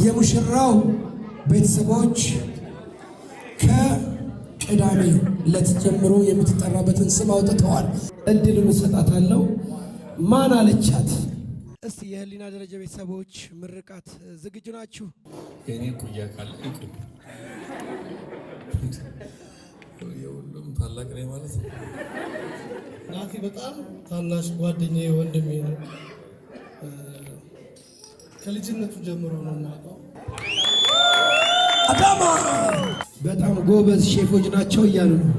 የሙሽራው ቤተሰቦች ከቅዳሜ ዕለት ጀምሮ የምትጠራበትን ስም አውጥተዋል። እድሉን እሰጣታለሁ። ማን አለቻት? እስቲ የህሊና ደረጃ ቤተሰቦች ምርቃት ዝግጁ ናችሁ? የኔ ኩያ ካለ የሁሉም ታላቅ ነኝ ማለት ነው። ናቲ በጣም ታናሽ ጓደኛዬ ወንድሜ ነው። ከልጅነቱ ጀምሮ ነው የማውቀው። አዳማ በጣም ጎበዝ ሼፎች ናቸው እያሉ ነው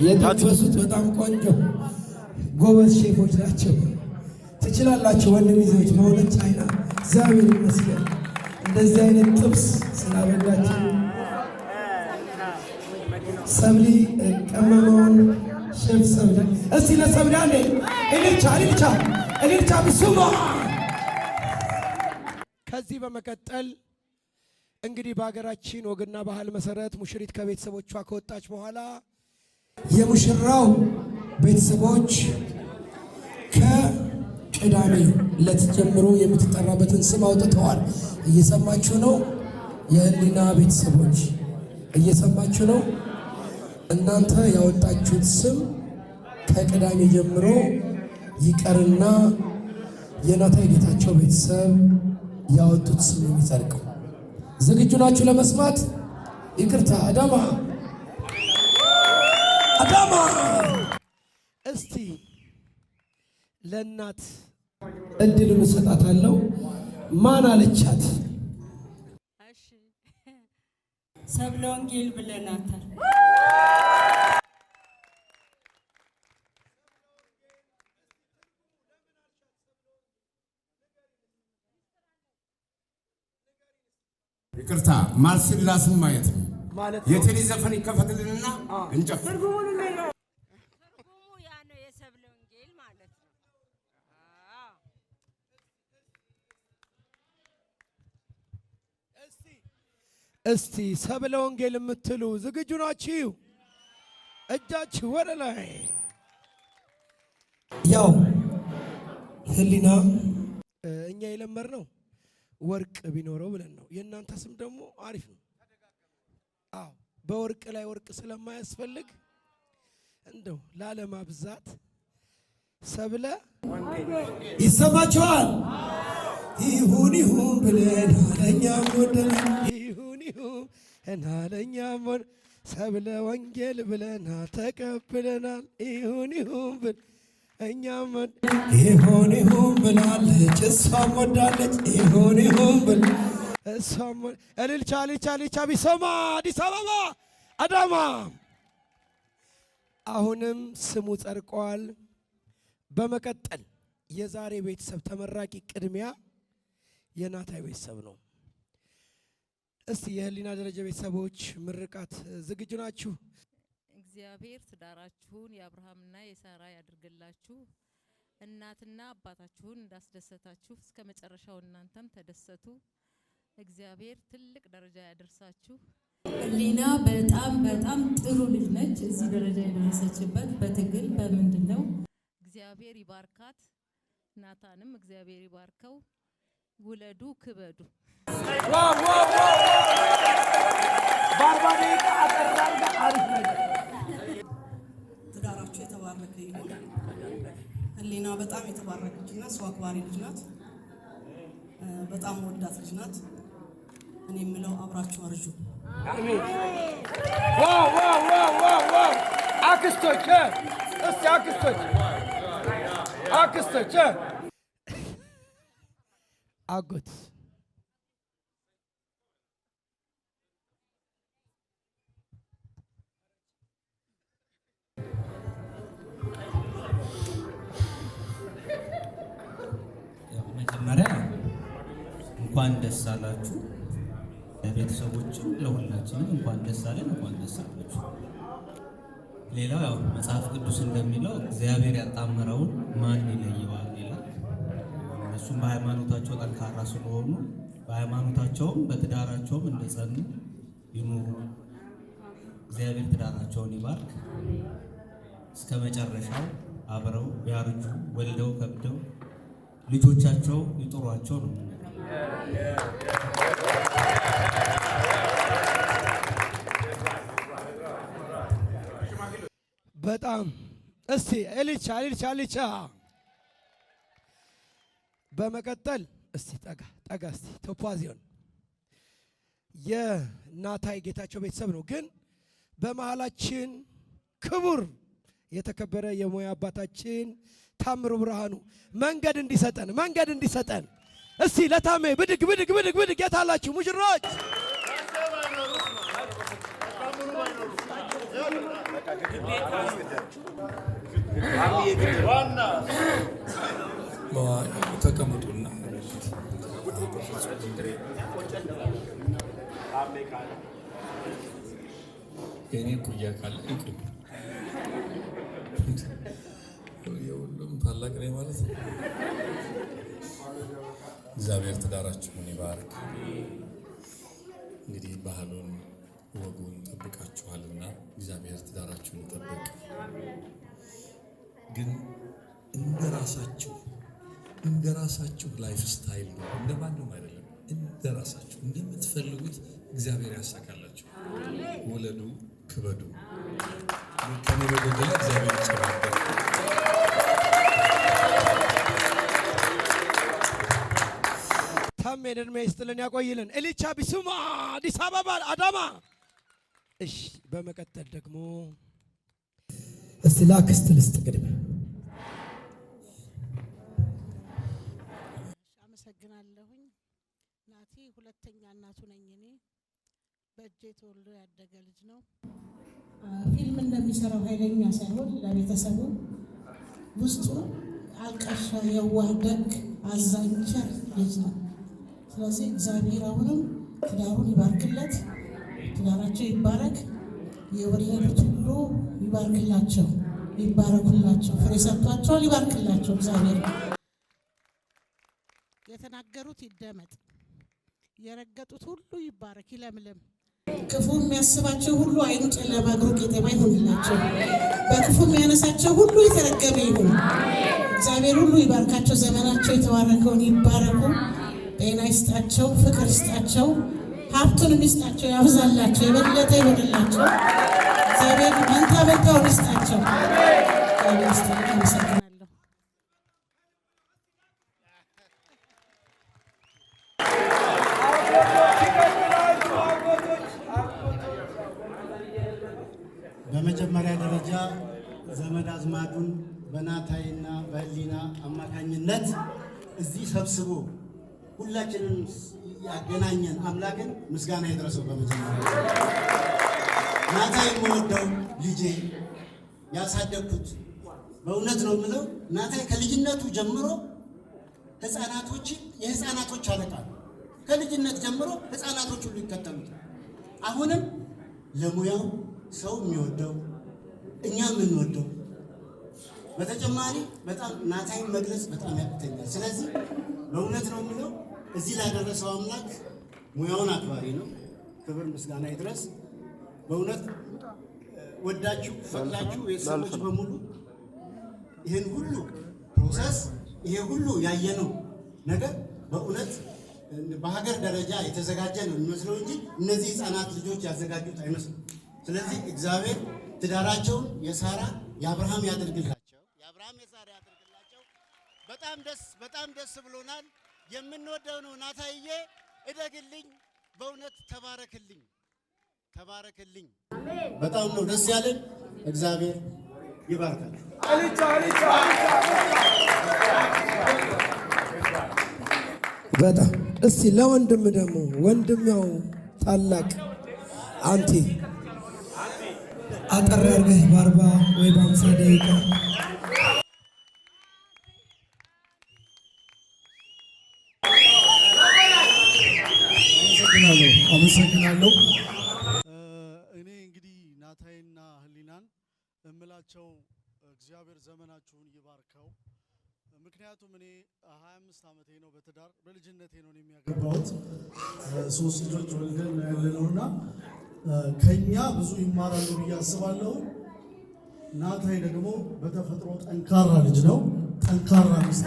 የጠበሱት። በጣም ቆንጆ ጎበዝ ሼፎች ናቸው። ትችላላችሁ ወንድም ይዘዎች በእውነት ቻይና እግዚአብሔር ይመስገን እንደዚህ አይነት ጥብስ ስላበላችሁ። ሰብሊ ቀመመውን ሼፍ ሰብሊ እስቲ ለሰብሊ አለ እልልቻ ብሱማ። ከዚህ በመቀጠል እንግዲህ በሀገራችን ወግና ባህል መሰረት ሙሽሪት ከቤተሰቦቿ ከወጣች በኋላ የሙሽራው ቤተሰቦች ከቅዳሜ ዕለት ጀምሮ የምትጠራበትን ስም አውጥተዋል። እየሰማችሁ ነው? የህሊና ቤተሰቦች እየሰማችሁ ነው? እናንተ ያወጣችሁት ስም ከቅዳሜ ጀምሮ ይቀርና የናታይ ጌታቸው ቤተሰብ ያወጡት ስም የሚጸድቀው። ዝግጁ ናችሁ ለመስማት? ይቅርታ አዳማ እስቲ ለእናት እድሉን እሰጣታለሁ። ማን አለቻት? እሺ ሰብለ ወንጌል ብለናታል። ይቅርታ ማርሲላስን ማየት ነው ማለት ነው። የቴሌ ዘፈን ይከፈትልንና እንጨፍር። ትርጉሙ ያ ነው፣ የሰብለ ወንጌል ማለት ነው። እስቲ ሰብለ ወንጌል የምትሉ ዝግጁ ናችሁ? እጃችሁ ወደ ላይ። ያው ህሊና እኛ የለመድነው ወርቅ ቢኖረው ብለን ነው። የእናንተ ስም ደግሞ አሪፍ ነው። አዎ በወርቅ ላይ ወርቅ ስለማያስፈልግ እንደው ላለማብዛት ሰብለ ይሰማችኋል? ይሁን ብለን አለኛም ወደናል። ይሁን አለኛም ሰብለ ወንጌል ብለና ተቀብለናል። ይሁን ብለን እኛም ይሁን ብላለች፣ እሷም ወዳለች። ይሁን ብል እሷም እልልቻ ቢሰማ አዲስ አበባ አዳማ አሁንም ስሙ ጸድቋል። በመቀጠል የዛሬ ቤተሰብ ተመራቂ ቅድሚያ የናታይ ቤተሰብ ነው። እስቲ የህሊና ደረጃ ቤተሰቦች ምርቃት ዝግጁ ናችሁ? እግዚአብሔር ትዳራችሁን የአብርሃምና የሳራ ያድርግላችሁ። እናትና አባታችሁን እንዳስደሰታችሁ እስከ መጨረሻው እናንተም ተደሰቱ። እግዚአብሔር ትልቅ ደረጃ ያደርሳችሁ። ህሊና በጣም ጥሩ ልጅ ነች። እዚህ ደረጃ የደረሰችበት በትግል በምንድነው። እግዚአብሔር ይባርካት። ናታንም እግዚአብሔር ይባርከው። ውለዱ ክበዱ። ትዳራችሁ የተባረከ ይሁን። ህሊና በጣም የተባረከችና ሰው አክባሪ ልጅ ናት። በጣም ወዳት ልጅ ናት። እኔ የምለው አብራችሁ አርጁ። አሜን። አክስቶች እስቲ አክስቶች አጎት መጀመሪያ እንኳን ደስ አላችሁ። ለቤተሰቦችም ለሁላችንም እንኳን ደስ አለን፣ እንኳን ደስ አላችሁ። ሌላው ያው መጽሐፍ ቅዱስ እንደሚለው እግዚአብሔር ያጣመረውን ማን ይለየዋል ይላል። እነሱም በሃይማኖታቸው ጠንካራ ስለሆኑ በሃይማኖታቸውም በትዳራቸውም እንደጸኑ ይኑሩ። እግዚአብሔር ትዳራቸውን ይባርክ። እስከ መጨረሻው አብረው ያርጁ፣ ወልደው ከብደው ልጆቻቸው ይጥሯቸው ነው። እስቲ ኤሊቻ በመቀጠል እስቲ ጠጋ እስቲ ቶፓዚዮን የናታይ ጌታቸው ቤተሰብ ነው፣ ግን በመሃላችን ክቡር የተከበረ የሙያ አባታችን ታምሩ ብርሃኑ መንገድ እንዲሰጠን እስቲ ለታሜ ብድግ የታላችሁ ሙሽሮች ተቀመጡና የኔ ኩያ ካለ ይቁም። የሁሉም ታላቅ ነኝ ማለት ነው። እግዚአብሔር ትዳራችሁን ይባርክ። እንግዲህ ባህሉን ወጉን ጠብቃችኋልና እግዚአብሔር ትዳራችሁን ይጠብቅ። ግን እንደራሳችሁ ላይፍ ስታይል ነው፣ እንደማንም አይደለም። እንደራሳችሁ እንደምትፈልጉት እግዚአብሔር ያሳካላችሁ። ወለዱ፣ ክበዱ። ከኔ በጎደለ እግዚአብሔር ይጨምራል። ታሜን እድሜ ይስጥልን ያቆይልን። ኤሊቻ ቢሱማ አዲስ አበባ አዳማ። እሺ በመቀጠል ደግሞ እስቲ ላክስት ልስጥ ቅድመ አመሰግናለሁኝ። ናቲ ሁለተኛ እናቱ ነኝ እኔ። በእጄ ተወልዶ ያደገ ልጅ ነው። ፊልም እንደሚሰራው ኃይለኛ ሳይሆን ለቤተሰቡ ውስጡ አልቃሻ፣ የዋህ፣ ደግ፣ አዛኝ፣ ቸር ልጅ ነው። ስለዚህ እግዚአብሔር አሁንም ትዳሩን ይባርክለት፣ ትዳራቸው ይባረክ፣ የወለዱት ሁሉ ይባርክላቸው፣ ይባረኩላቸው፣ ፍሬ ሰጥቷቸዋል፣ ይባርክላቸው እግዚአብሔር። የተናገሩት ይደመጥ፣ የረገጡት ሁሉ ይባረክ፣ ይለምልም። ክፉ የሚያስባቸው ሁሉ አይኑ ጨለማ እግሩ ቄጠማ ይሆንላቸው፣ በክፉ የሚያነሳቸው ሁሉ የተረገመ ይሁን። እግዚአብሔር ሁሉ ይባርካቸው፣ ዘመናቸው የተባረከውን ይባረኩ። ጤና ይስጣቸው፣ ፍቅር ይስጣቸው፣ ሀብቱንም ይስጣቸው፣ ያብዛላቸው፣ የበለጠ ይሆንላቸው። እግዚአብሔር መንታ መንታውን ይስጣቸው። አመሰግናለሁ። በመጀመሪያ ደረጃ ዘመድ አዝማዱን በናታይና በህሊና አማካኝነት እዚህ ሰብስቦ ሁላችንን ያገናኘን አምላክን ምስጋና ይድረሰው። በመጀመሪያ ናታይ የምወደው ልጄ ያሳደግኩት በእውነት ነው የምለው። ናታይ ከልጅነቱ ጀምሮ የህፃናቶች አለቃ ከልጅነት ጀምሮ ህፃናቶች ሁሉ ይከተሉት። አሁንም ለሙያው ሰው የሚወደው እኛ የምንወደው። በተጨማሪ በጣም ናታይን መግለጽ በጣም ያቅተኛል። ስለዚህ በእውነት ነው የምለው እዚህ ላደረሰው አምላክ ሙያውን አክባሪ ነው። ክብር ምስጋና ይድረስ። በእውነት ወዳችሁ ፈቅዳችሁ ቤተሰቦች በሙሉ ይህን ሁሉ ፕሮሰስ ይሄ ሁሉ ያየነው ነገር በእውነት በሀገር ደረጃ የተዘጋጀ ነው የሚመስለው እንጂ እነዚህ ህፃናት ልጆች ያዘጋጁት አይመስልም። ስለዚህ እግዚአብሔር ትዳራቸውን የሳራ የአብርሃም ያድርግላቸው፣ የአብርሃም የሳራ ያድርግላቸው። በጣም ደስ ብሎናል። የምንወደው ነው። ናታይዬ እደግልኝ፣ በእውነት ተባረክልኝ። በጣም ነው ደስ ያለን። እግዚአብሔር ይባርካል። በጣም እስቲ ለወንድም ደግሞ ወንድሜው ታላቅ አንቲ አጠር አድርገህ በ40 ወይ በ50 ደቂቃ አመሰግናለሁ። እኔ እንግዲህ ናታይና ህሊናን እምላቸው እግዚአብሔር ዘመናችሁን ይባርከው። ምክንያቱም እኔ 25 ዓመቴ ነው በትዳር በልጅነቴ ነው የሚያገባሁት። 3 ልጆች ወልደን ያለነውና ከኛ ብዙ ይማራሉ ብዬ አስባለሁ። ናታይ ደግሞ በተፈጥሮ ጠንካራ ልጅ ነው። ጠንካራ ሚስት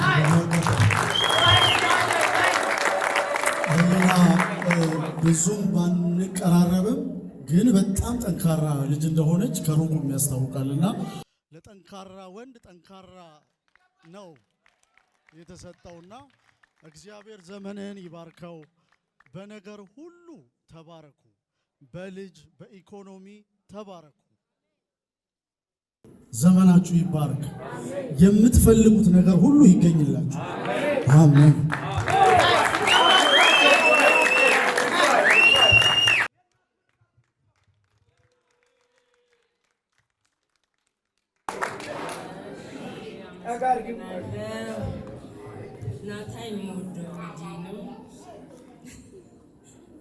እና ብዙም ባንቀራረብም ግን በጣም ጠንካራ ልጅ እንደሆነች ከሩቁም ያስታውቃልና ለጠንካራ ወንድ ጠንካራ ነው የተሰጠውና እግዚአብሔር ዘመንህን ይባርከው። በነገር ሁሉ ተባረኩ። በልጅ በኢኮኖሚ ተባረኩ። ዘመናችሁ ይባረክ። የምትፈልጉት ነገር ሁሉ ይገኝላችሁ። አሜን። ናታ የሚወደው ልጅ ነው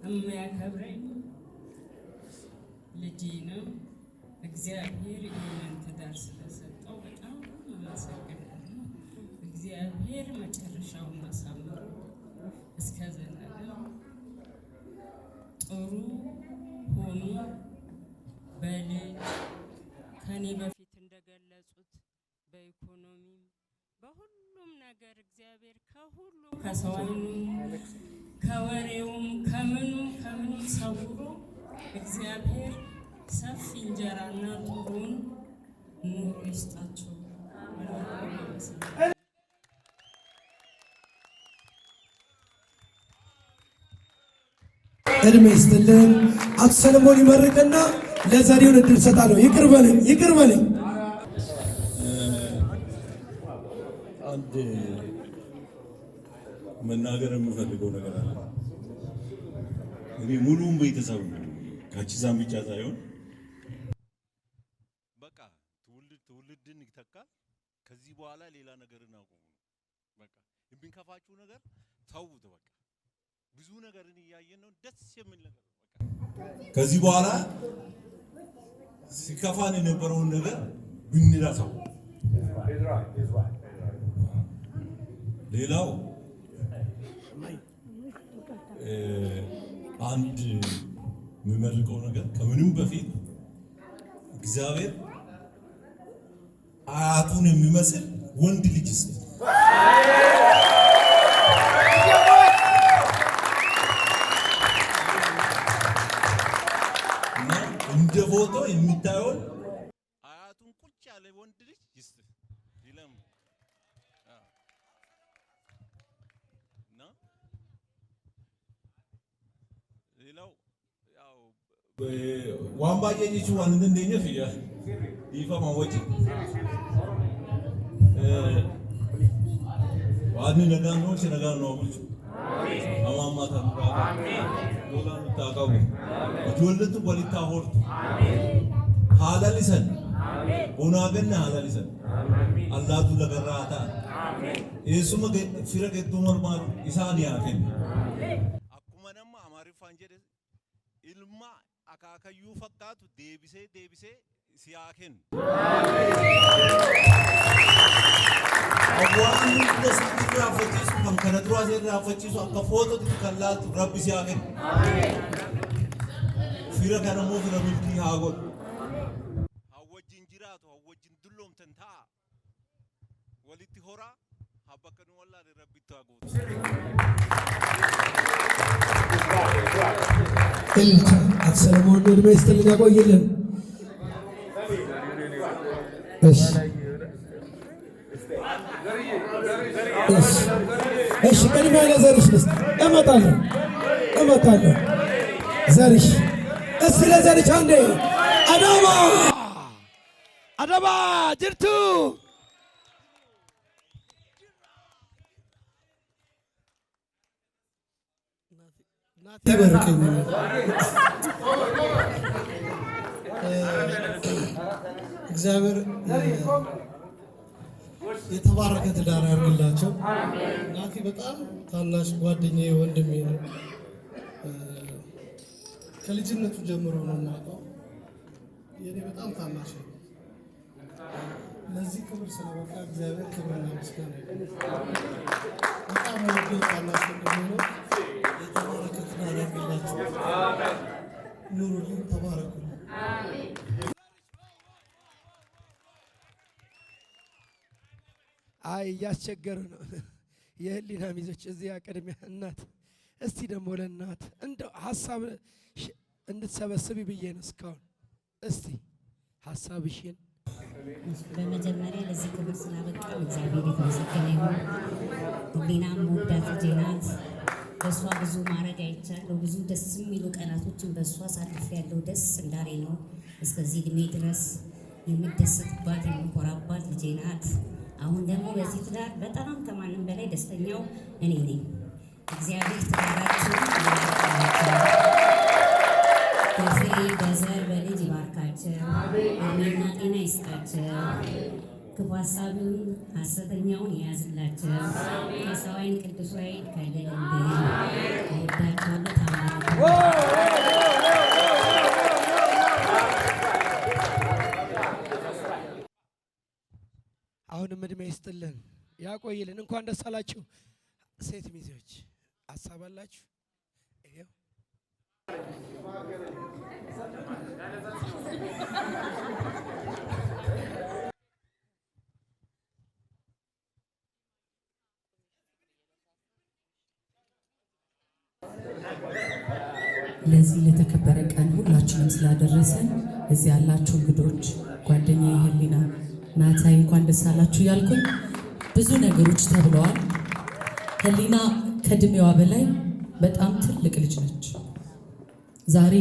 የሚያከብረኝ ልጅ ነው። እግዚአብሔር ይህንን ትዳር ስለሰጠው በጣም አመሰግናለሁ። እግዚአብሔር መጨረሻውን አሳምሮ እስከ ዘላለም ጥሩ ሆኖ በልጅ ከኔ በፊት እንደገለጹት በኢኮኖሚም በሁሉም ነገር እግዚአብሔር ከሁሉ ከሰው ዓይኑም ከወሬውም ከምኑም ሰውሮ እግዚአብሔር ሰፊ እንጀራና ጥሩን ኑሮ ይስጣቸው። እድሜ ይስጥልን። አቶ ሰለሞን ይመርቅና ለዘሪውን እድል ሰጣለሁ። ይቅር በለኝ። አንድ መናገር የምፈልገው ነገር አለ። እኔ ሙሉውን ቤተሰብ ካቺዛን ብቻ ሳይሆን በቃ ትውልድን ይተካል። ከዚህ በኋላ ሌላ ነገርን አቁሙ። በቃ የሚንከፋችሁ ነገር ተውት። በቃ ብዙ ነገርን እያየን ነው። ደስ የሚል ነገር በቃ ከዚህ በኋላ ሲከፋን የነበረውን ነገር ብንረሳው። ሌላው አንድ የሚመርቀው ነገር ከምንም በፊት እግዚአብሔር አያቱን የሚመስል ወንድ ልጅ ይስጥ። እና እንደ ፎቶ የሚታየውን አያቱን ቁጭ ያለ ወንድ ልጅ ይስጥ ይለም እና ሌላው ያው ዋምባየኝቹ ዋን እንደኛ ፍያ ይፈማ ወጪ ዋን ነጋን ነው ብቻ አማማታ ዶላር ታቃቡ ጆልቱ ወሊታ ሆርቱ ሃላሊሰን ኡናገና ሃላሊሰን አላቱ ለገራታ ኢየሱስ ፊረቀ ቱመር ማር ኢሳን ያከን አኩመነማ አማሪፋን ጀደ ኢልማ አካካዩ ፈቃቱ ዴቢሴ ሲያከን አዋን ደስቲ ራፈቺስ ከነድሮ አዘር ራፈቺስ አከፎቶ ተከላቱ ረቢ ሲያከን ፊረቀ ነሞ ፍረምቲ ሃጎት አወጅን ጅራቱ አወጅን ዱሎም ተንታ ወሊቲ ሆራ ሀበከኑ ወላ ረቢ ታጎት አቶ ሰለሞን እድሜ ይስጥልን ያቆይልን። እሺ ቅድሚያ ለዘርሽ ልስጥ። እመጣለሁ ዘርሽ። እስኪ ለዘርሽ አንዴ አዳማ ጅርቱ ይበርከኝ። እግዚአብሔር የተባረከ ትዳር ያድርግላቸው። ናቲ በጣም ታናሽ ጓደኛዬ ወንድሜ ነው። ከልጅነቱ ጀምሮ ነው የማውቀው። የኔ በጣም ታናሽ ነው። ለዚህ ክብር ስለበቃ እግዚአብሔር ክብርና ምስጋና በጣም ወደ ታናሽ ወንድሜ ነው። የተባረከ ትዳር ያድርግላቸው። ኑሩልኝ፣ ተባረኩ። አይ እያስቸገሩ ነው የህሊና ሚዞች እዚያ ቅድሚያ እናት። እስቲ ደግሞ ለእናት እንደው ሀሳብ እንድትሰበስቢ ብዬ ነው እስካሁን። እስቲ ሀሳብሽን በመጀመሪያ ለዚህ ክብር ስላበቃን እግዚአብሔር የተመሰገነ ይሁን። ህሊናም ወዳት ልጄ ናት። በእሷ ብዙ ማድረግ አይቻለሁ። ብዙ ደስ የሚሉ ቀናቶችን በእሷ አሳልፌያለሁ። ደስ እንዳለኝ ነው እስከዚህ እድሜ ድረስ የምደሰትባት የምኮራባት ልጄ ናት። አሁን ደግሞ በዚህ ትዳር በጣም ከማንም በላይ ደስተኛው እኔ ነኝ። እግዚአብሔር ትዳራችሁን በፍሬ በዘር በልጅ ይባርካቸው፣ እድሜና ጤና ይስጣቸው፣ ክፉ ሀሳቢውን ሐሰተኛውን የያዝላቸው፣ ከሰው ዓይን ቅዱስ ዓይን ከልልልን። እወዳችኋለሁ። ታማሩ አሁንም እድሜ ይስጥልን ያቆይልን። እንኳን ደስ አላችሁ። ሴት ሚዜዎች ሀሳብ አላችሁ? ይሄው ለዚህ ለተከበረ ቀን ሁላችንም ስላደረሰን እዚህ ያላችሁ እንግዶች ጓደኛዬ ህሊና ናታይ እንኳን ደስ አላችሁ ያልኩኝ ብዙ ነገሮች ተብለዋል። ህሊና ከእድሜዋ በላይ በጣም ትልቅ ልጅ ነች። ዛሬ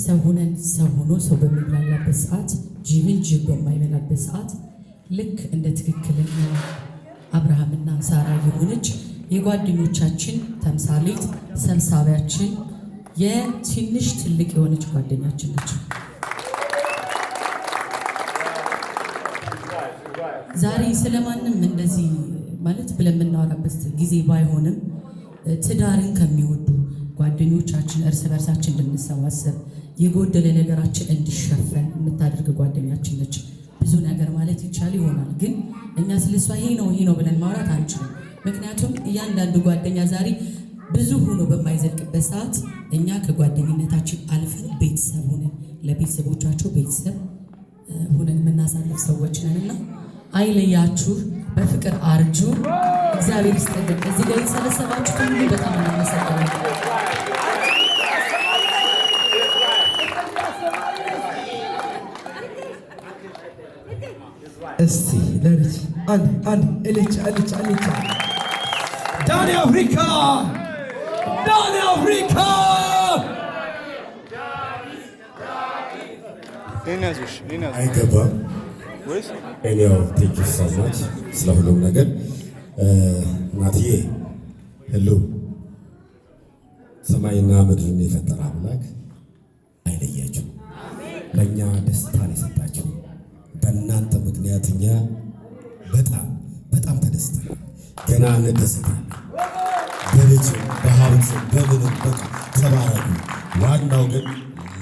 ሰው ሆነን ሰው ሆኖ ሰው በሚብላላበት ሰዓት ጅብን ጅብ በማይበላበት ሰዓት ልክ እንደ ትክክለኛ አብርሃምና ሳራ የሆነች የጓደኞቻችን ተምሳሌት ሰብሳቢያችን የትንሽ ትልቅ የሆነች ጓደኛችን ነች። ዛሬ ስለማንም እንደዚህ ማለት ብለን የምናወራበት ጊዜ ባይሆንም ትዳርን ከሚወዱ ጓደኞቻችን እርስ በርሳችን እንድንሰባሰብ የጎደለ ነገራችን እንዲሸፈን የምታደርግ ጓደኛችን ነች። ብዙ ነገር ማለት ይቻል ይሆናል፣ ግን እኛ ስለሷ ይሄ ነው ብለን ማውራት አንችልም። ምክንያቱም እያንዳንዱ ጓደኛ ዛሬ ብዙ ሆኖ በማይዘልቅበት ሰዓት እኛ ከጓደኝነታችን አልፈን ቤተሰብ ሆነን ለቤተሰቦቻቸው ቤተሰብ ሆነን የምናሳልፍ ሰዎች ነንና አይለያችሁ፣ በፍቅር አርጁ። እግዚአብሔር ይስጥልን። እዚህ ላይ የተሰበሰባችሁ ሁሉ በጣም እናመሰግናለን። እስቲ ለልጅ አንድ እልቻ ዳኒ አፍሪካ አይገባም። እኔው ቴንክ ዩ ሶ ማች ስለ ሁሉም ነገር እናትዬ ህሉ ሰማይና ምድርን የፈጠረ አምላክ አይለያችሁ። ለእኛ ደስታን የሰጣችሁ በእናንተ ምክንያት እኛ በጣም ተደስተናል። ገና እንደሰታለን። በልጅ በሀብት በምንም በቃ ተባረኩ። ዋናው ግን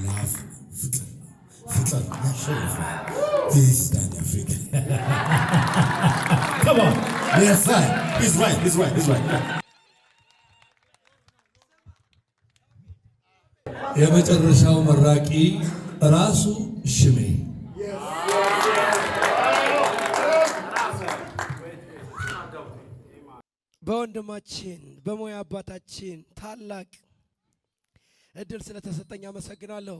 ላፍ ፍቅር ያሸንፋል። This is Dani Africa. Come on, yes side. He's right. የመጨረሻው መራቂ ራሱ ሽሜ በወንድማችን በሙያ አባታችን ታላቅ እድል ስለተሰጠኝ አመሰግናለሁ።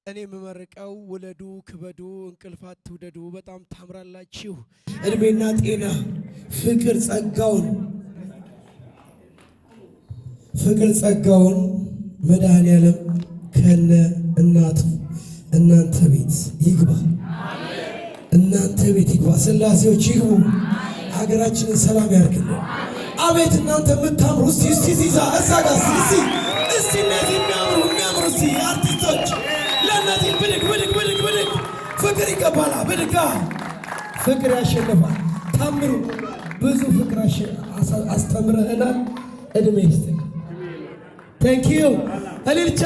እኔ የምመርቀው ውለዱ፣ ክበዱ፣ እንቅልፍ አትውደዱ፣ በጣም ታምራላችሁ፣ እድሜና ጤና፣ ፍቅር ጸጋውን መድኃኔዓለም ከነ እናቱ እናንተ ቤት ይግባ፣ ሥላሴዎች ይግቡ፣ ሀገራችንን ሰላም ያርግልን። አቤት እናንተ የምታምሩ እስቲ እዛ ጋር እስቲ እነዚህ የሚያምሩ አርቲስቶች ለእነዚህ ብድግ ፍቅር ይገባላ። ብድጋ ፍቅር ያሸንፋል። ታምሩ ብዙ ፍቅር አስተምረህናል። እድሜ ይስጥ። ቴንክ ዩ። እልልቻ።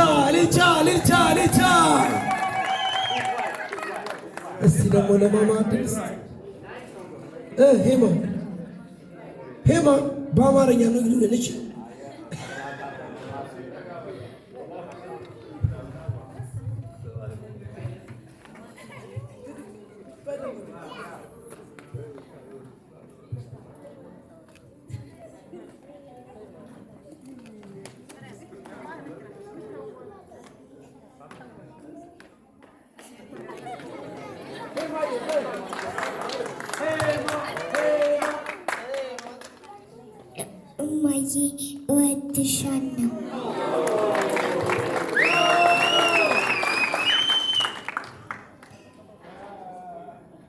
እስቲ ደግሞ ለማማ ድምፅ ሄማ በአማርኛ ነው ልጅ እማዬ እወድሻለሁ።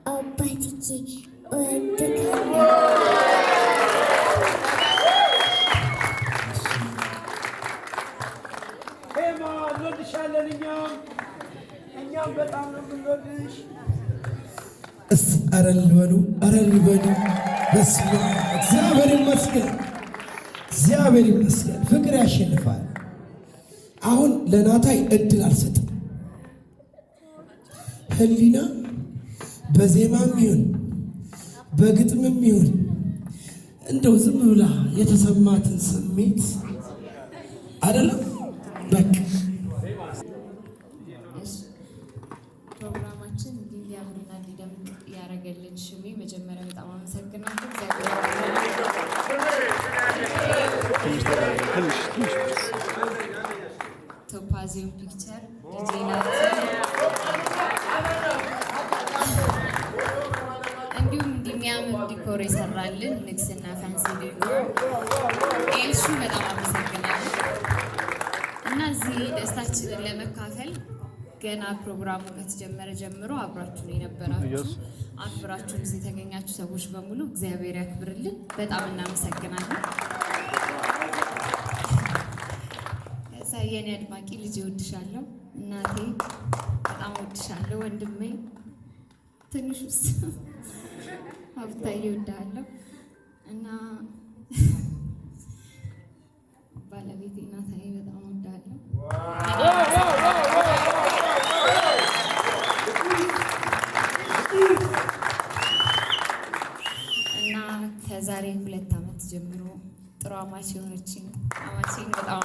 አባትዬ እወድካለሁ። እንወድሻለን። እኛም በጣም ነው የምንወድሽ። ኧረ ልበሉ፣ ኧረ ልበሉ። በስመ አብ እግዚአብሔር ይመስገን፣ እግዚአብሔር ይመስገን። ፍቅር ያሸንፋል። አሁን ለናታይ እድል አልሰጥም። ህሊና በዜማም ይሁን በግጥምም ይሁን እንደው ዝም ብላ የተሰማትን ስሜት አይደለም በቃ ፕሮግራማችን እንዲያምርና እንዲደምቅ ያደረገልን ሽሜ መጀመሪያ በጣም አመሰግናለሁ። ቶፓዚየም ፒክቸር እንዲሁም እንደሚያምር ዲኮር የሰራልን ንግስና ፋንሲ ዲኮር ኤልሹ በጣም አመሰግናለሁ። እና እዚህ ደስታችንን ለመካፈል ገና ፕሮግራሙ ከተጀመረ ጀምሮ አብራችሁን የነበራችሁ አክብራችሁን እዚህ የተገኛችሁ ሰዎች በሙሉ እግዚአብሔር ያክብርልን። በጣም እናመሰግናለን። ከዛ የኔ አድማቂ ልጅ እወድሻለሁ፣ እናቴ በጣም እወድሻለሁ፣ ወንድሜ ትንሽ ውስጥ ሀብታዬ እወድሃለሁ እና ባለቤቴ ናታዬ በጣም እወድሃለሁ። እና ከዛሬ 2 ዓመት ጀምሮ ጥሩ አማች የሆነችኝ አማቼን በጣም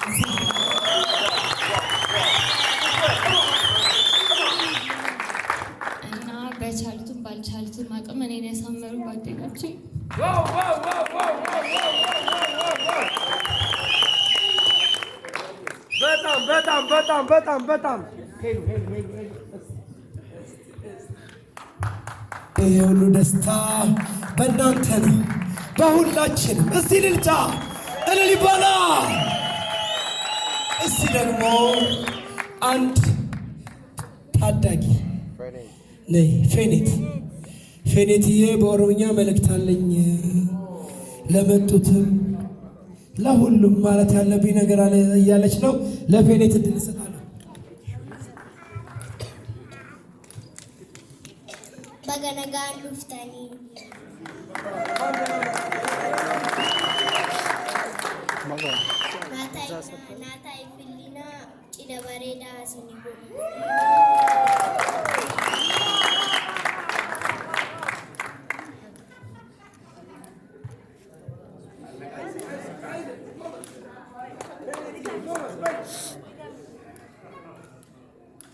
እና በቻሉትም ባልቻሉትም አቅም እኔን ያሳመሩ ጓደኞቼ በጣም ይሄ ሁሉ ደስታ በእናንተ ነው፣ በሁላችንም። እስቲ ልልጫ እልል ይባላ። እስቲ ደግሞ አንድ ታዳጊ ነይ ፌኔትዬ በኦሮምኛ መልእክት አለኝ ለመጡትም ለሁሉም ማለት ያለብኝ ነገር አለ እያለች ነው። ለፌኔት እድል እሰጣለሁ። በገነጋን ሉፍታኒ ናታይ ፊሊና ጭደ በሬዳ ሲኒጎ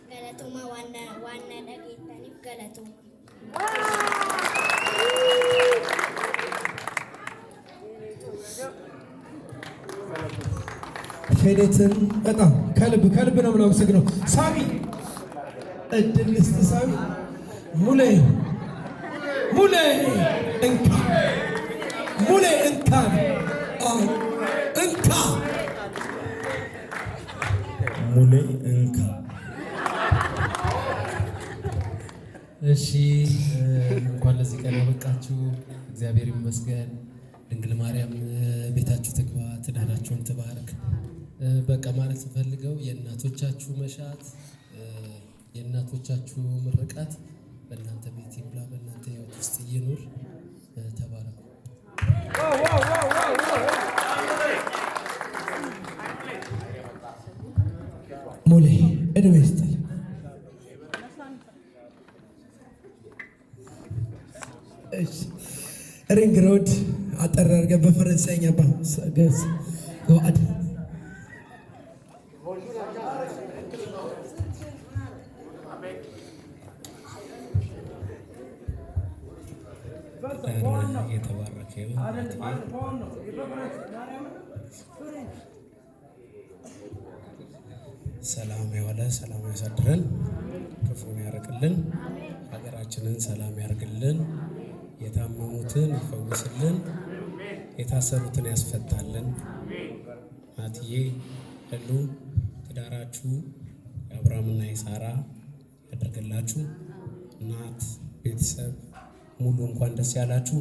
ገለቶማ ዋና ደጌታኒፍ ገለቶማ ፌኔትን በጣም ከልብ ነው የምናመሰግነው። ሳሚ እድል ልስጥ። ሳሚ ሙሌ እንካ ሙሌ እንካ ሙሌ እንካ። እሺ እንኳን ለዚህ ቀን ያበቃችሁ። እግዚአብሔር ይመስገን። ድንግል ማርያም ቤታችሁ ትግባ፣ ትዳራችሁን ትባርክ። በቃ ማለት ፈልገው የእናቶቻችሁ መሻት የእናቶቻችሁ ምርቃት በእናንተ ቤት ይብላ፣ በእናንተ ሕይወት ውስጥ ይኑር። ተባረኩ። ሙሌ እድሜ ይስጥል። ሪንግ ሮድ አጠር አድርገህ በፈረንሳይኛ ገዝ ገዋድ የተባረከ ሰላም የዋለ ሰላም ያሳድረን፣ ክፉን ያርቅልን። ሀገራችን ሀገራችንን ሰላም ያርግልን፣ የታመሙትን ይፈውስልን፣ የታሰሩትን ያስፈታልን። ናትዬ ሁሉ ትዳራችሁ የአብርሃምና የሳራ ያደርግላችሁ። እናት ቤተሰብ ሙሉ እንኳን ደስ ያላችሁ።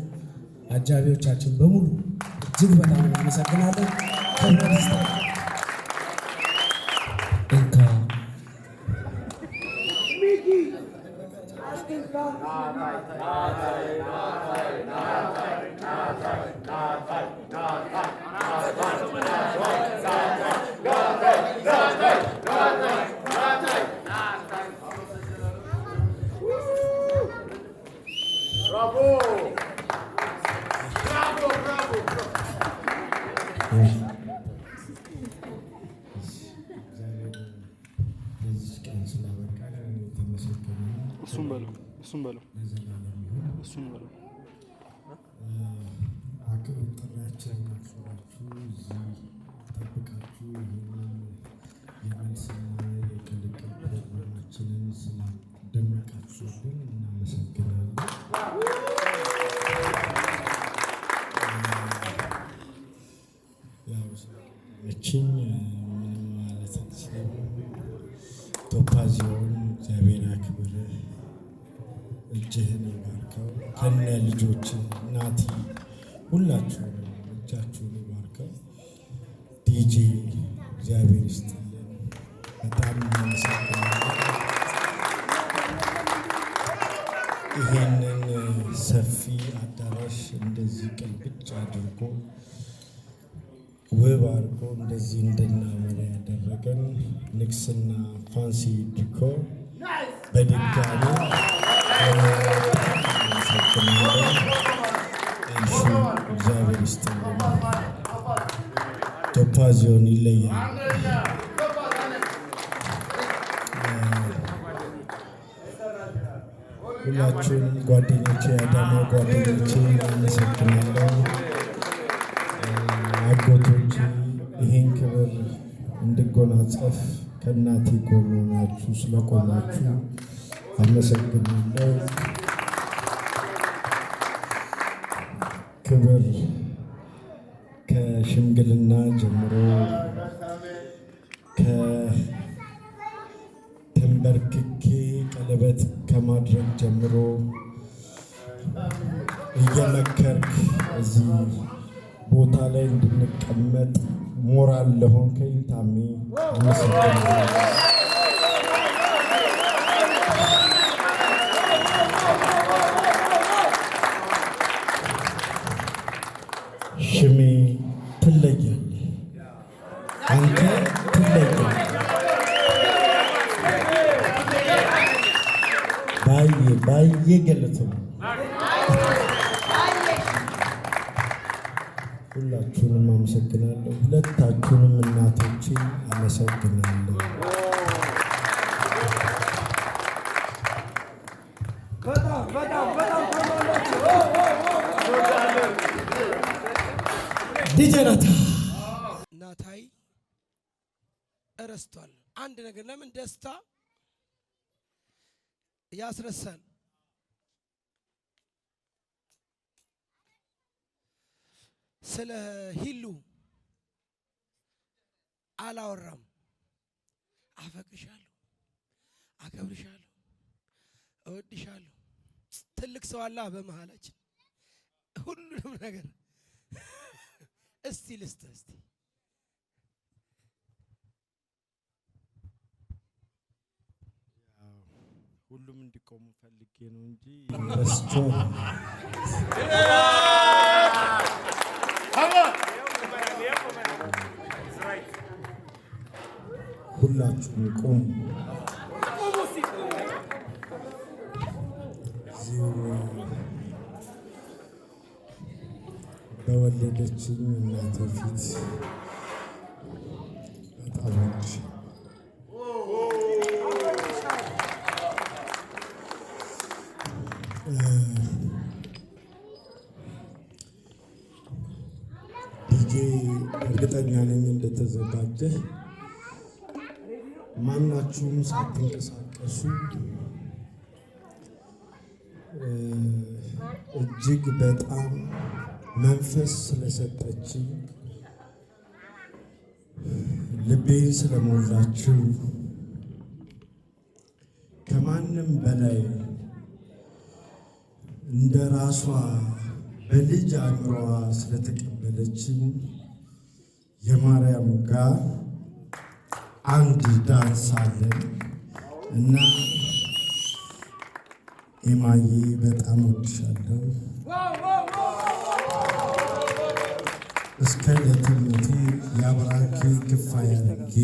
አጃቢዎቻችን በሙሉ እጅግ በጣም እናመሰግናለን። እንካ እሱን በለው አክብር ጥሪያችንን አክብራችሁ እዚህ ጠብቃችሁ ይህንን የመልስና የቅልቅል ፕሮግራማችንን ስላደመቃችሁልን እናመሰግናለን። ያው መቼም ምንም ማለት አልችልም። ቶፓዚዮን እግዚአብሔር ያክብርህ፣ እጅህን ይባርከው፣ ከነ ልጆች ናቲ ሁላችሁም እጃችሁን ይባርከው። ዲጄ እግዚአብሔር ይስጥልን፣ በጣም እናመሰግናለን። ይሄንን ሰፊ አዳራሽ እንደዚህ ቅልብጭ አድርጎ ውብ አድርጎ እንደዚህ እንድናመራ ያደረገን ንግስና ፋንሲ ዲኮር በድጋሚ እናመሰግናለን። እሺ እግዚአብሔር ይስጥልን። ቶፓዚዮን ይለያል። ሁላችሁንም ጓደኞቼ፣ የአዳማ ጓደኞቼ እናመሰግናለሁ። አጎቶቼ ይሄን ክብር እንድጎናጸፍ ከእናቴ ጎን ሆናችሁ ስለቆማችሁ አመሰግናለሁ። ክብር ከሽምግልና ጀምሮ ከተንበርክኬ ቀለበት ከማድረግ ጀምሮ እየመከርክ እዚህ ቦታ ላይ እንድንቀመጥ ሞራል ለሆንከኝ ታሜ አመሰግናለሁ። ሽሜ ትለያለህ፣ አንተ ትለያለህ። ባየ ገለቱ ሁላችሁንም አመሰግናለሁ። ሁለታችሁንም እናቶቼ አመሰግናለሁ። ዲጄ ናታይ እረስቷል አንድ ነገር። ለምን ደስታ ያስረሳል። ስለ ሂሉ አላወራም። አፈቅርሻለሁ፣ አከብርሻለሁ፣ እወድሻለሁ። ትልቅ ሰው አለ በመሃላችን ሁሉንም ነገር እስቲ ልስተ እስቲ ሁሉም እንዲቆሙ ፈልጌ ነው እንጂ ረስቼ ሁላችሁም ቆሙ። በወለደችኝ እናቴ ፊት በጣም ዲጄ እርግጠኛ ነኝ እንደተዘጋጀ ማናችሁም ሳትንቀሳቀሱ እጅግ በጣም መንፈስ ስለሰጠችኝ ልቤን ስለሞላችው ከማንም በላይ እንደ ራሷ በልጅ አእምሮዋ ስለተቀበለችኝ የማርያም ጋር አንድ ዳንስ አለን እና ኤማዬ በጣም ወድሻለሁ። እስከ ለትሞቴ የአብራኬ ክፋይ አድርጌ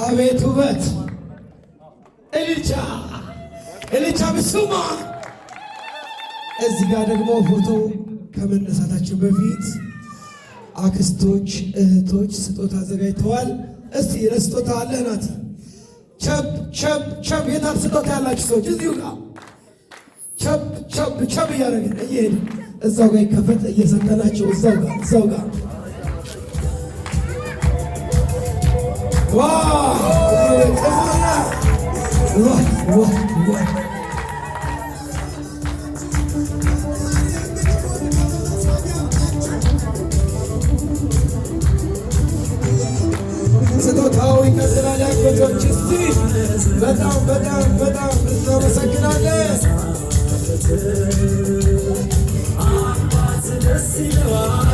አቤት ውበት! እልልቻ እልልቻ ብሱማ! እዚህ ጋር ደግሞ ፎቶ ከመነሳታችን በፊት አክስቶች፣ እህቶች ስጦታ አዘጋጅተዋል። እስቲ ለስጦታ አለ ናት። ቸብ ቸብ ቸብ! የታል ስጦታ ያላችሁ ሰዎች? እዚሁ ጋር ቸብ ቸብ ቸብ እያደረግን እየሄድን እዛው ጋር ይከፈት እየሰጠናቸው እዛው ጋር ስጦታው ይቀጥላል። ያጎቶች እስቲ በጣም እናመሰግናለን። አባት ደስ ይለዋል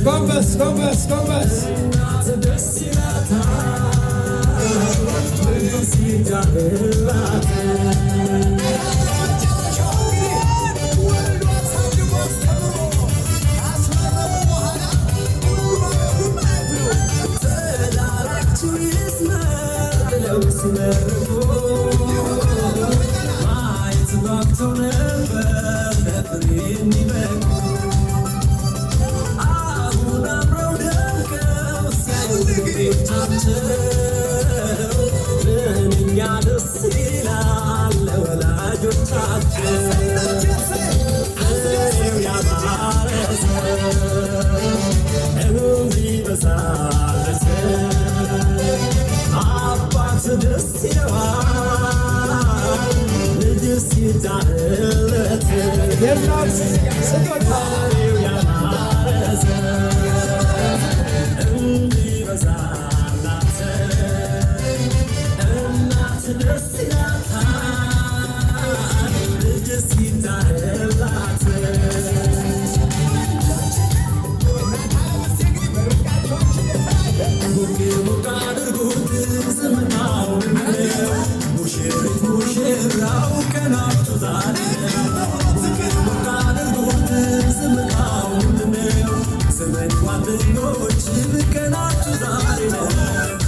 ጎንበስ ጎንበስ ጎንበስ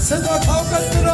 ስጦታው ቀጥሎ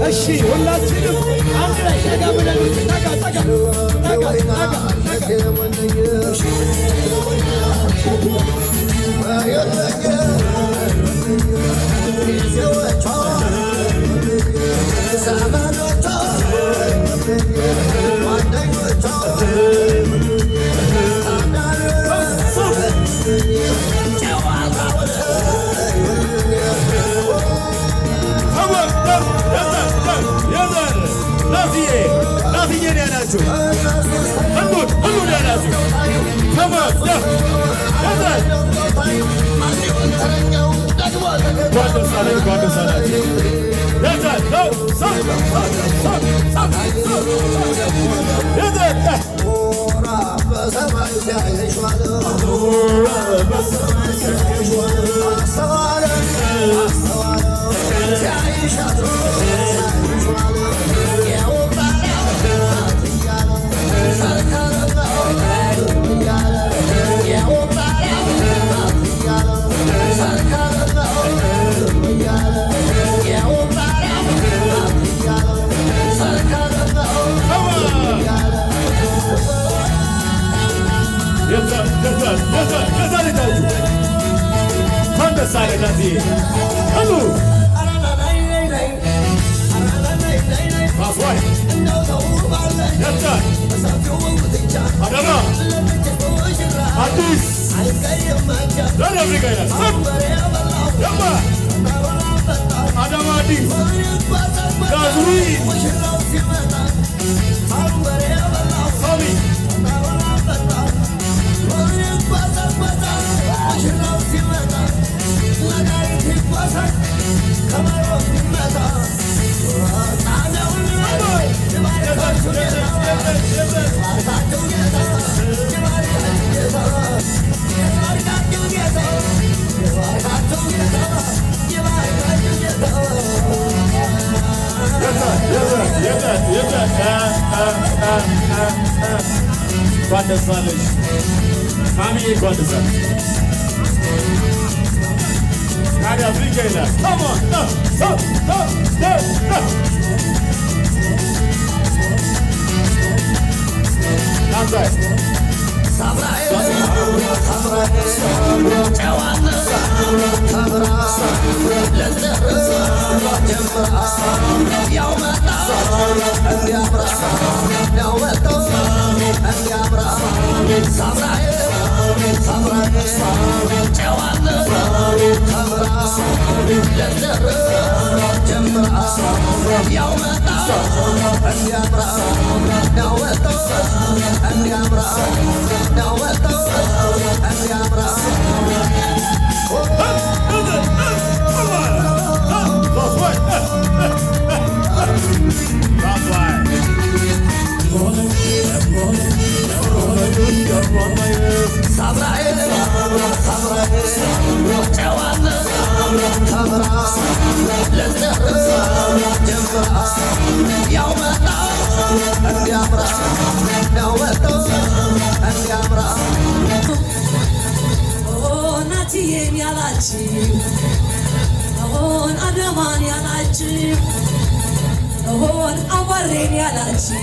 እሺ ሁላችንም አንድ ላይ ሸጋ ብለን ጠጋ ጠጋ ጠጋ Y'all እንዲያምራ ነው ወጥቶ እንዲያምራ ናትዬን ያላችሁ ሆን አዳማን ያላችሁ ሆን አዋሬን ያላችሁ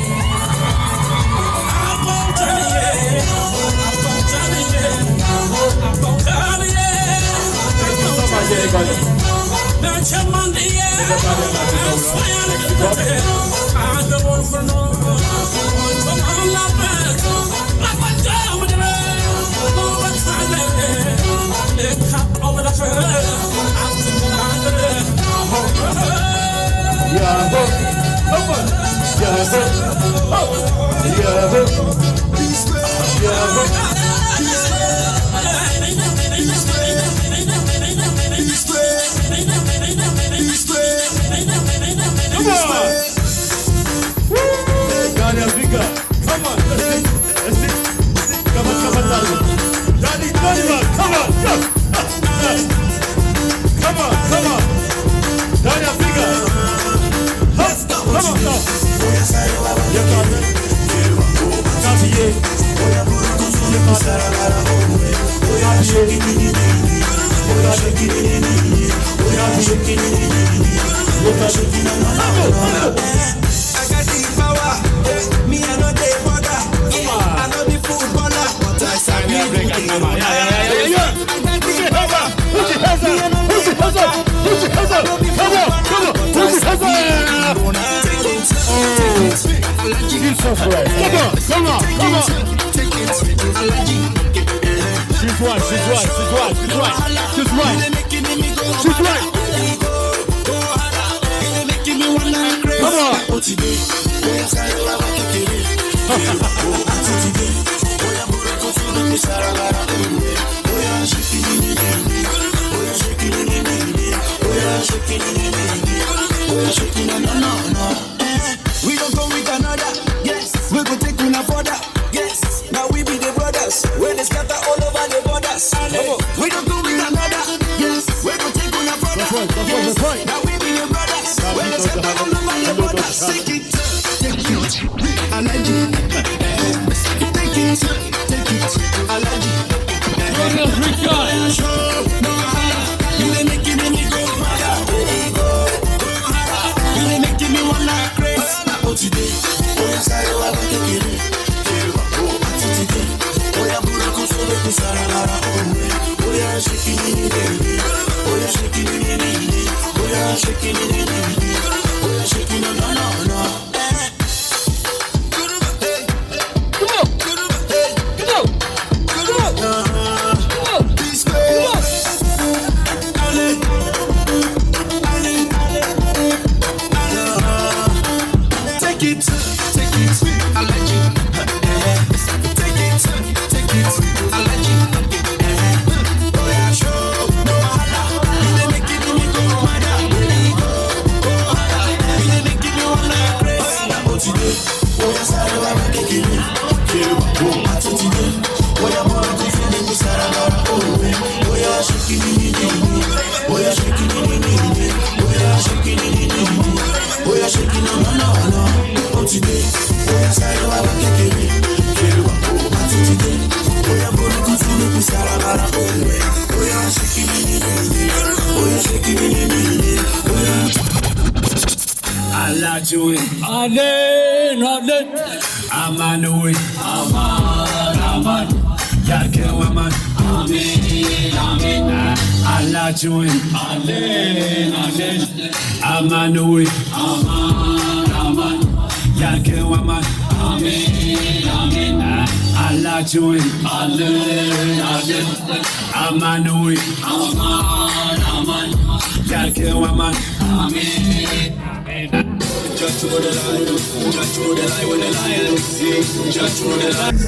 We don't go with another. Yes, we go take una further. Yes, now we be the brothers. Where they scatter all over the borders. We don't go with another. Yes, we go take una further. Yes, now we be the brothers. Where they scatter all over the borders. Take it, allergy. Take it, allergy. You dey making me go harder. You dey making me wanna craze. Today, oya sáré wá bá kékeré. Àti today, oya burúkú sórí kò sára lára òwe. Oya ṣe kìíní ní bèbè. Oya ṣe kìíní ní ìdí. Oya ṣe kìíní ní ìdí. Oya ṣe kìíní lọ́nà. Amen, amen. Aman, aman. Yarkı aman. Amen, amen. Allah join. Amen, amen. Aman, aman. Yarkı aman. Amen, amen. Allah join. Amen, amen. Aman, aman. Yarkı aman. Amen. Just to the light, when the lion sings. Just to the light.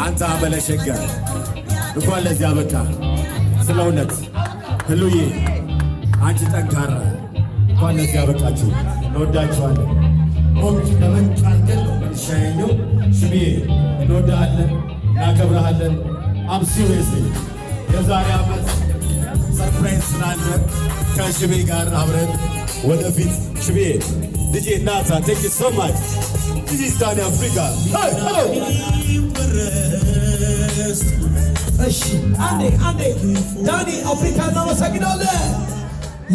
አንተ አበለሸጋ እንኳን ለዚህ አበቃ። ስለ እውነት ህሉዬ አንቺ ጠንካራ እንኳን ለዚህ አበቃችሁ። እንወዳችኋለን። ሞት ለመንጫልገን መልሻየኘው ሽብዬ እንወዳሃለን፣ እናከብረሃለን። አምሲዌስ የዛሬ ዓመት ሰርፕራይዝ ስላለ ከሽቤ ጋር አብረን ወደፊት ሽብዬ ልጄ ናታ ቴንክ ዩ ሶ ማች ዲስ ኢዝ ዳኒ አፍሪካ። እሺ አንዴ ዳኒ አፍሪካ እናመሰግናለን።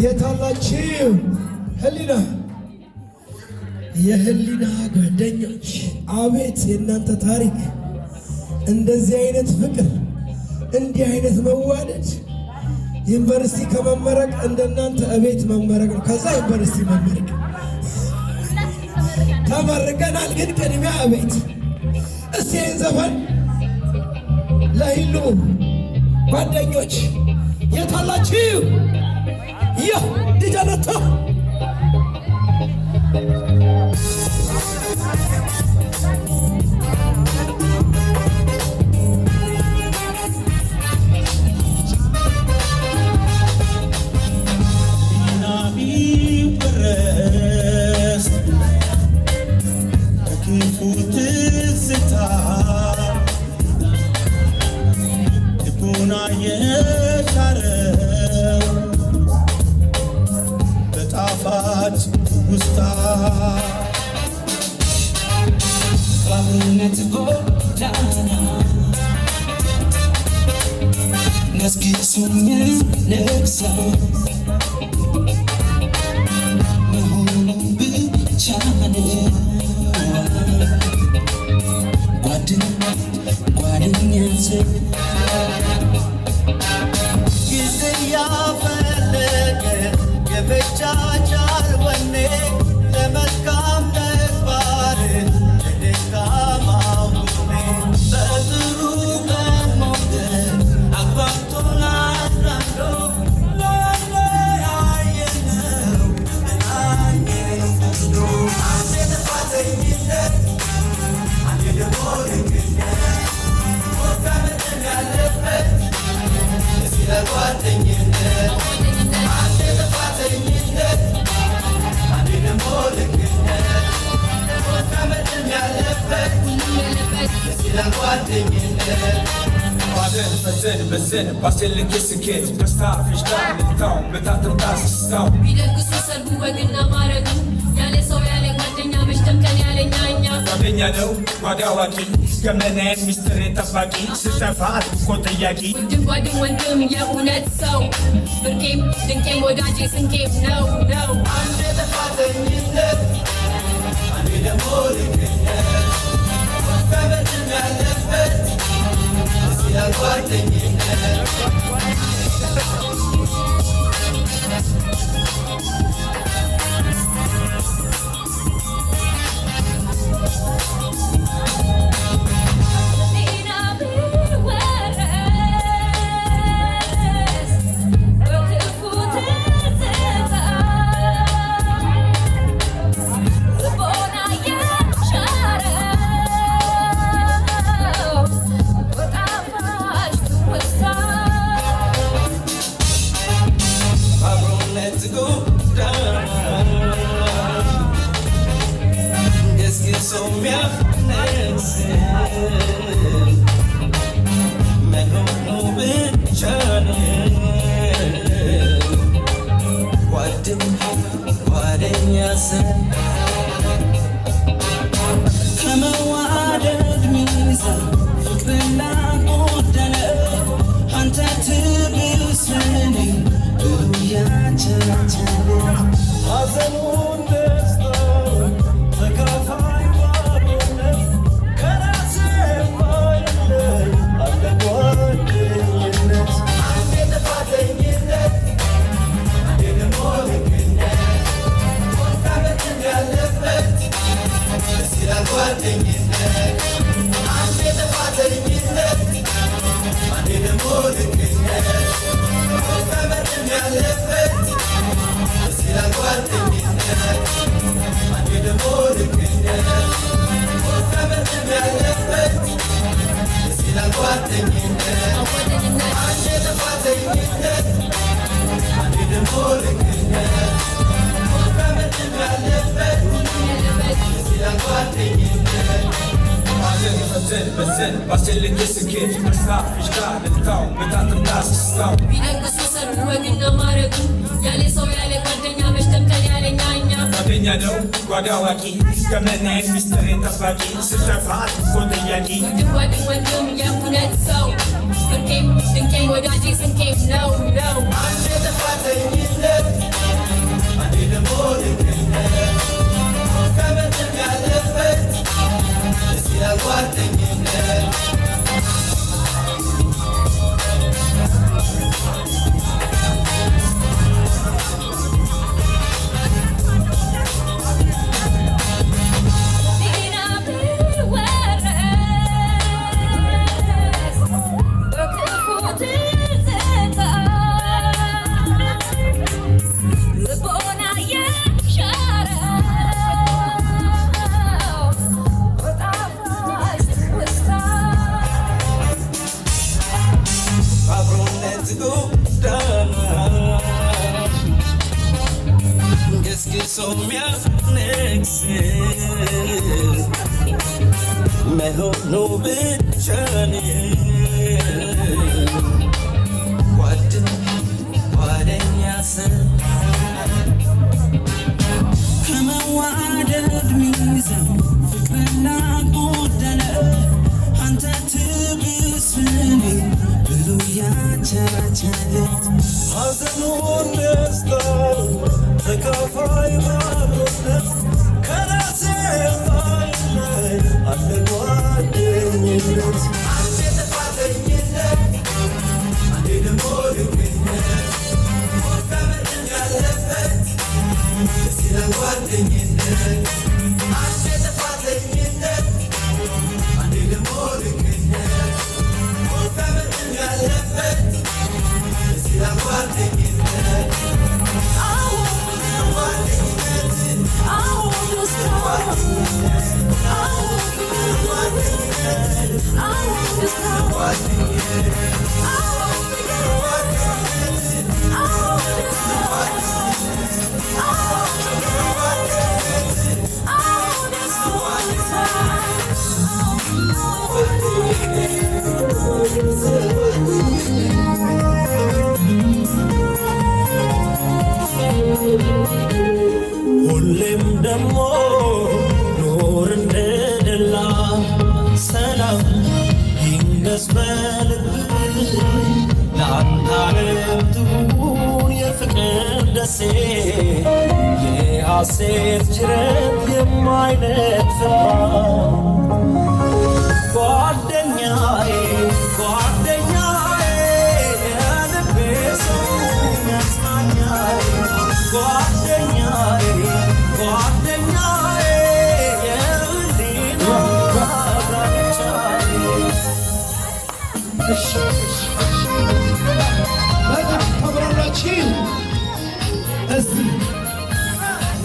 የታላችሁ ህሊና የህሊና ጓደኞች አቤት የእናንተ ታሪክ! እንደዚህ አይነት ፍቅር፣ እንዲህ አይነት መዋደድ ዩኒቨርሲቲ ከመመረቅ እንደናንተ እቤት መመረቅ ነው። ከዛ ዩኒቨርሲቲ መመረቅ ተመርቀናል፣ ግን ቅድሚያ እቤት። እስቲ ይህን ዘፈን ለሂሉ ጓደኞች የታላችሁ ይህ ልጃነታ ባስልክ ስኬት በስታፊሽ ዳልታው በታተምታስ ስታው ቢደግሱ ሰርጉ ወግና ማረጉ ያለ ሰው ያለ ጓደኛ መሽተምከን ያለኛኛ ጓደኛ ነው ጓዳ አዋቂ ገመናዬን ሚስጥር ጠባቂ ስጠፋ አጥብቆ ጠያቂ ጓድም ወንድም የእውነት ሰው ብርቄም ድንቄም ወዳጄ ስንቄም ነው አንድ የጥፋተኝነት ሁሌም ደሞ ኖር እንደደላ ሰላም ይንገስ በልብ ለአንተ ዓለም ትሁን የፍቅር ደሴት የሐሴት ጅረት የማይነጥፍ ጓደኛዬ ጓደኛ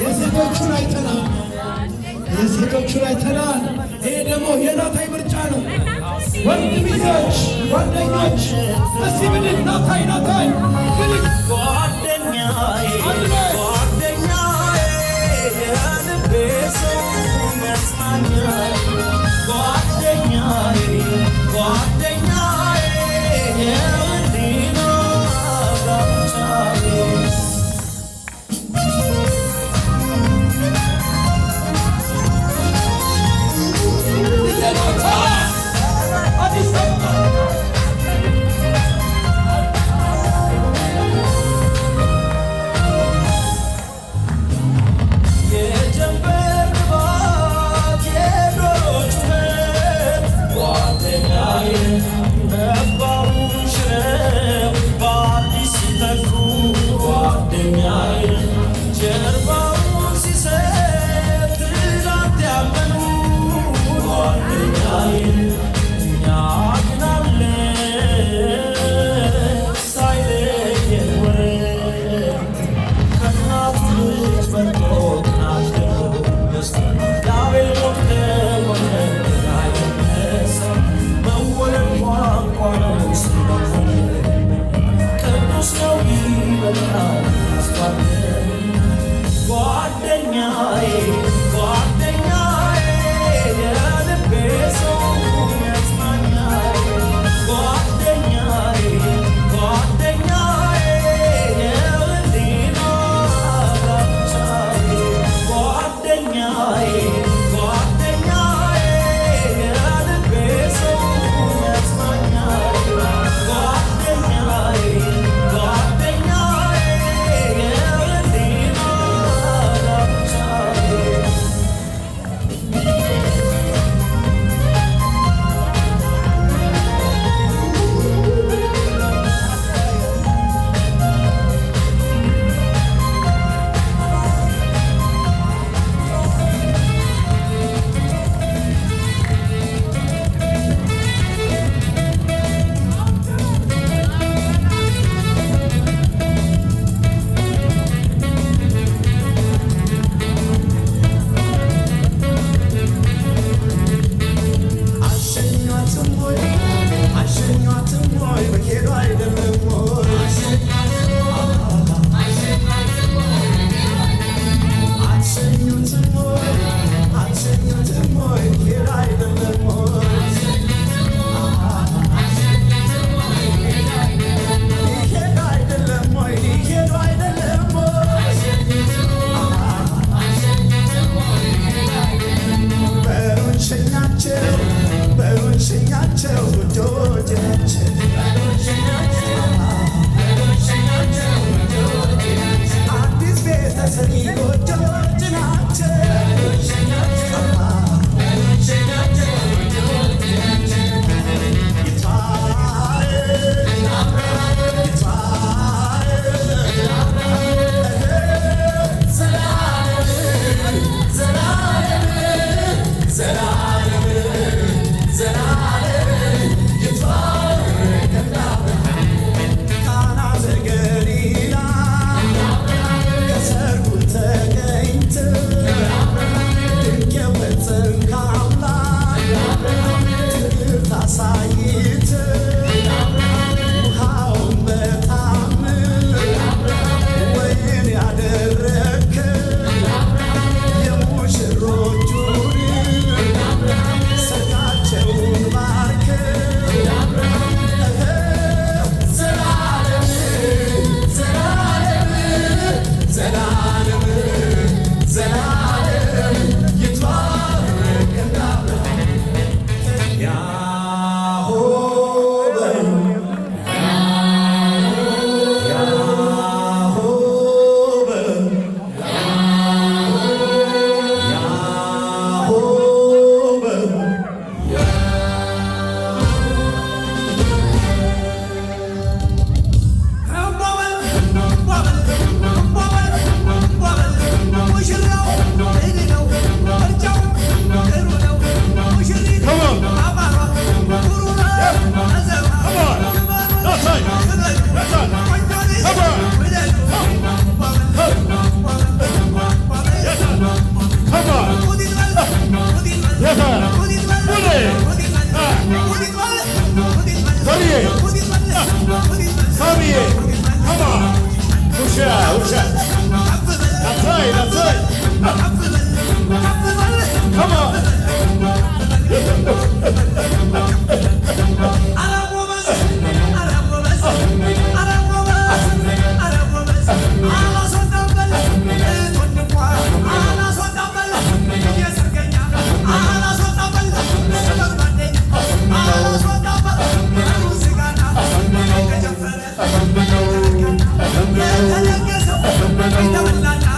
የሴቶቹን አይተናል። የሴቶቹን አይተናል። ይሄ ደግሞ የናታይ ምርጫ ነው። ወንድ ሚዜዎች፣ ጓደኞች እስቲ ብድግ ናታይ ናታይ ብድግ ጓደኛዬ ጓደኛዬ የልቤ ሰው ያጽናኛል ጓደኛዬ ጓደኛዬ የህሊና ጋብቻዬ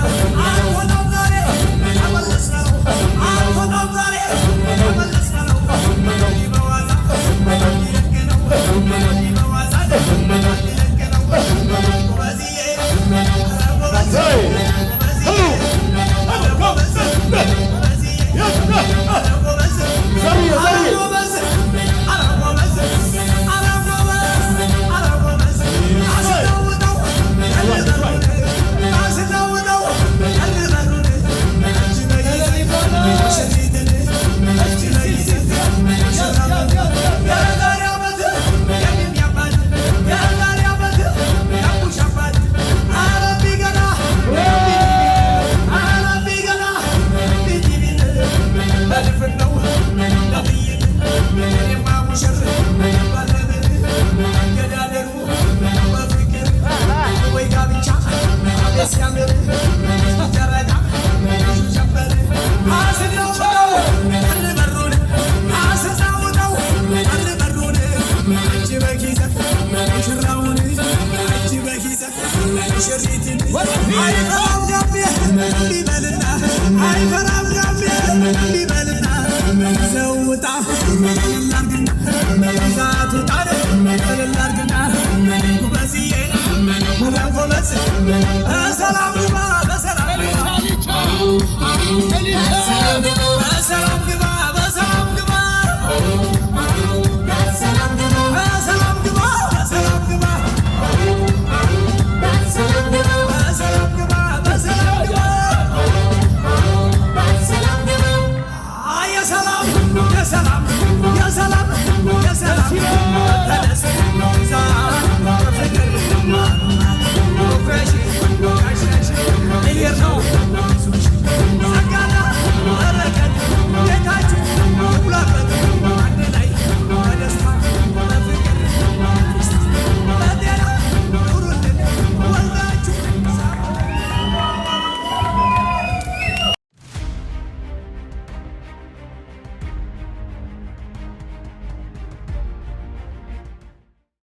አይሆንም